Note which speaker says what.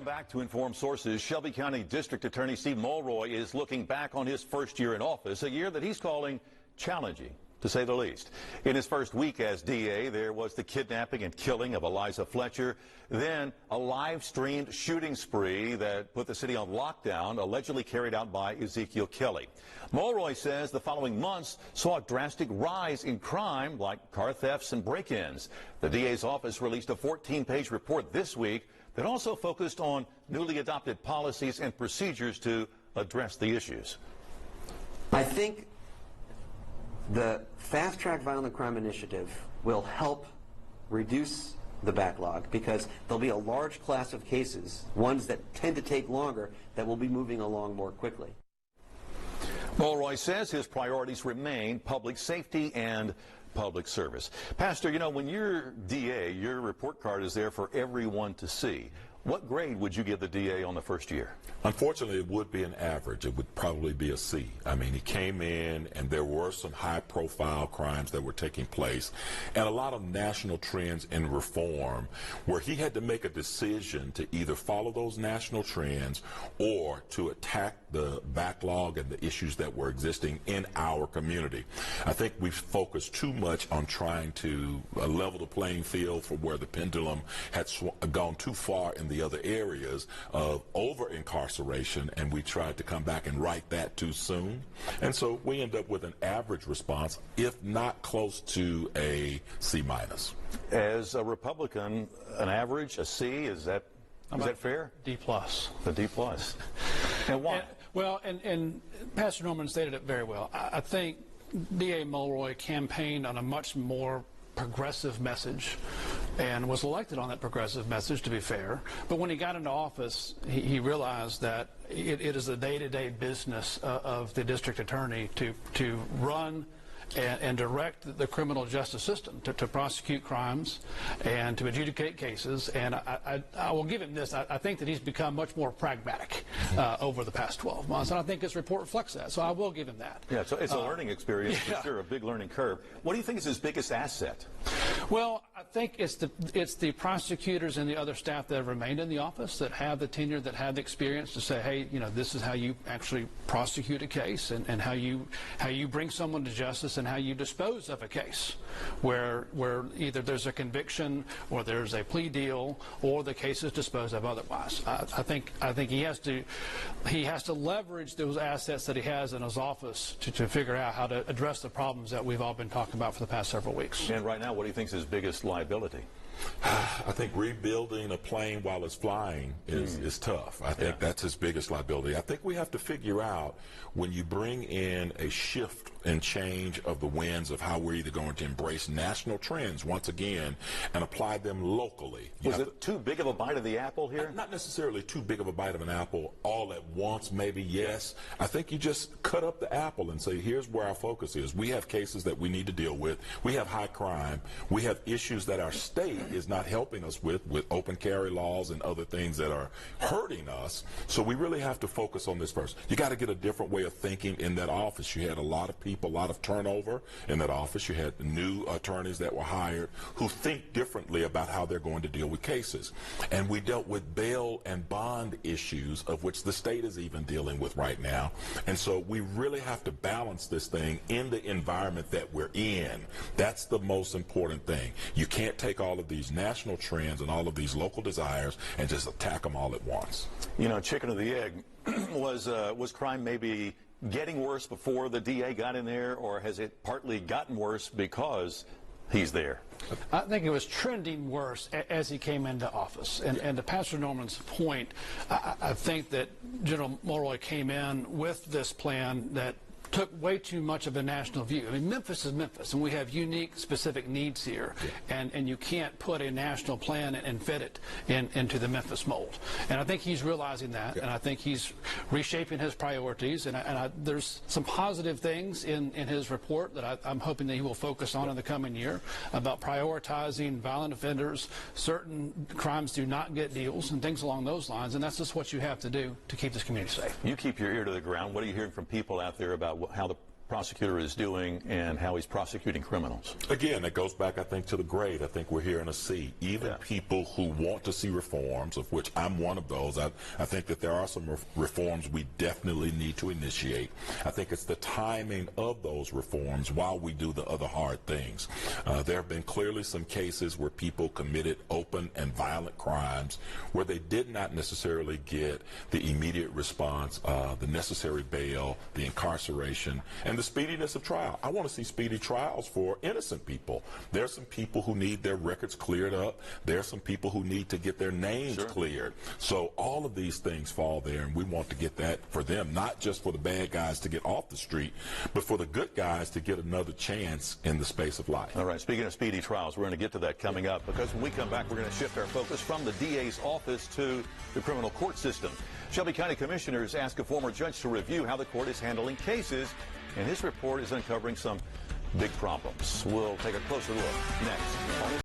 Speaker 1: Welcome back to Informed Sources. Shelby County District Attorney Steve Mulroy is looking back on his first year in office, a year that he's calling challenging, to say the least. In his first week as DA, there was the kidnapping and killing of Eliza Fletcher, then a live-streamed shooting spree that put the city on lockdown, allegedly carried out by Ezekiel Kelly. Mulroy says the following months saw a drastic rise in crime like car thefts and break-ins. The DA's office released a 14-page report this week that also focused on newly adopted policies and procedures to address the issues.
Speaker 2: I think the Fast Track Violent Crime Initiative will help reduce the backlog because there'll be a large class of cases, ones that tend to take longer, that will be moving along more quickly.
Speaker 1: Mulroy says his priorities remain public safety and public service. Pastor, you know, when you're DA, your report card is there for everyone to see. What grade would you give the DA on the first year?
Speaker 3: Unfortunately, it would be an average. It would probably be a C. I mean, he came in and there were some high-profile crimes that were taking place and a lot of national trends in reform where he had to make a decision to either follow those national trends or to attack the backlog and the issues that were existing in our community. I think we've focused too much on trying to level the playing field for where the pendulum had gone too far in the other areas of over-incarceration, and we tried to come back and right that too soon. And so we end up with an average response, if not close to a C-.
Speaker 1: As a Republican, an average, a C, is that fair?
Speaker 4: D+.
Speaker 1: A D+. And why?
Speaker 4: And Pastor Norman stated it very well. I think DA Mulroy campaigned on a much more progressive message and was elected on that progressive message, to be fair. But when he got into office, he realized that it is the day-to-day business of the district attorney to run and direct the criminal justice system to prosecute crimes and to adjudicate cases. And I will give him this. I think that he's become much more pragmatic over the past 12 months, and I think his report reflects that. So I will give him that.
Speaker 1: Yeah, so it's a learning experience, for sure, a big learning curve. What do you think is his biggest asset?
Speaker 4: Well, I think it's the prosecutors and the other staff that have remained in the office that have the tenure, that have the experience to say, hey, you know, this is how you actually prosecute a case and how you bring someone to justice and how you dispose of a case where either there's a conviction or there's a plea deal or the case is disposed of otherwise. I think he has to leverage those assets that he has in his office to figure out how to address the problems that we've all been talking about for the past several weeks.
Speaker 1: And right now, what do you think is his biggest liability?
Speaker 3: I think rebuilding a plane while it's flying is tough. I think that's his biggest liability. I think we have to figure out when you bring in a shift and change of the winds of how we're either going to embrace national trends once again and apply them locally.
Speaker 1: Was it too big of a bite of the apple here?
Speaker 3: Not necessarily too big of a bite of an apple all at once, maybe, yes. I think you just cut up the apple and say, here's where our focus is. We have cases that we need to deal with. We have high crime. We have issues that our state is not helping us with open carry laws and other things that are hurting us. So we really have to focus on this first. You got to get a different way of thinking in that office. You had a lot of people, a lot of turnover in that office. You had new attorneys that were hired who think differently about how they're going to deal with cases. And we dealt with bail and bond issues, of which the state is even dealing with right now. And so we really have to balance this thing in the environment that we're in. That's the most important thing. You can't take all of these national trends and all of these local desires and just attack them all at once.
Speaker 1: You know, chicken or the egg, was crime maybe getting worse before the DA got in there, or has it partly gotten worse because he's there?
Speaker 4: I think it was trending worse as he came into office. And to Pastor Norman's point, I think that General Mulroy came in with this plan that took way too much of a national view. I mean, Memphis is Memphis, and we have unique, specific needs here, and you can't put a national plan and fit it into the Memphis mold. And I think he's realizing that, and I think he's reshaping his priorities, and there's some positive things in his report that I'm hoping that he will focus on in the coming year about prioritizing violent offenders. Certain crimes do not get deals and things along those lines, and that's just what you have to do to keep this community safe.
Speaker 1: You keep your ear to the ground. What are you hearing from people out there about how the prosecutor is doing and how he's prosecuting criminals?
Speaker 3: Again, that goes back, I think, to the grade. I think we're here in a C. Even people who want to see reforms, of which I'm one of those, I think that there are some reforms we definitely need to initiate. I think it's the timing of those reforms while we do the other hard things. There have been clearly some cases where people committed open and violent crimes where they did not necessarily get the immediate response, the necessary bail, the incarceration, and the speediness of trial. I want to see speedy trials for innocent people. There are some people who need their records cleared up. There are some people who need to get their names cleared. So all of these things fall there, and we want to get that for them, not just for the bad guys to get off the street, but for the good guys to get another chance in the space of life.
Speaker 1: All right, speaking of speedy trials, we're going to get to that coming up, because when we come back, we're going to shift our focus from the DA's office to the criminal court system. Shelby County commissioners ask a former judge to review how the court is handling cases, and his report is uncovering some big problems. We'll take a closer look next.